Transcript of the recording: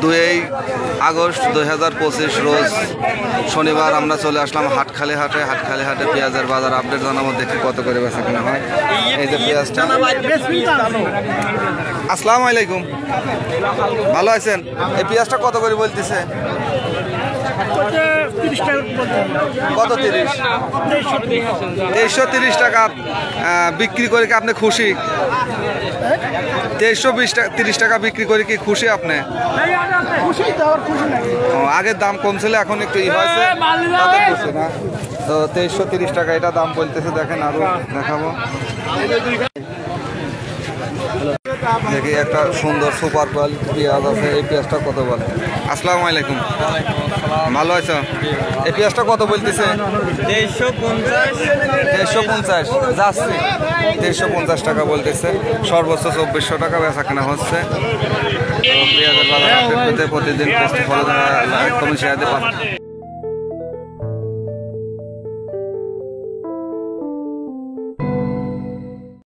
2 August 2025 রোজ শনিবার আমরা চলে আসলাম হাটখালি হাটে পেঁয়াজের বাজার আপডেট জানাবো, দেখি কত করে বেচা কেনা হয়। এই যে পেঁয়াজটা। আসসালামু আলাইকুম, ভালো আছেন? এই পেঁয়াজটা কত করে বলতেছে? কত? 2330 টাকা বিক্রি করে কি আপনি খুশি? 2330 টাকা বিক্রি করে কি খুশি আপনি? আগের দাম কম ছিল, এখন একটু হয়েছে খুশি না? তো 2330 টাকা এটা দাম বলতেছে। দেখেন আরো দেখাবো, দেখি একটা সুন্দর সুপার কোয়ালিটি পেঁয়াজ আছে। এই পেঁয়াজটা কত বলে? আসসালামু আলাইকুম, ভালো আছো? এই পেঁয়াজটা কত বলতেছে? 2350 যাচ্ছে। 2350 টাকা বলতেছে, সর্বোচ্চ 2400 টাকা বেচা কেনা হচ্ছে। পেঁয়াজের বাজার প্রতিদিন ফলো কমেন্ট শেয়ার দিয়ে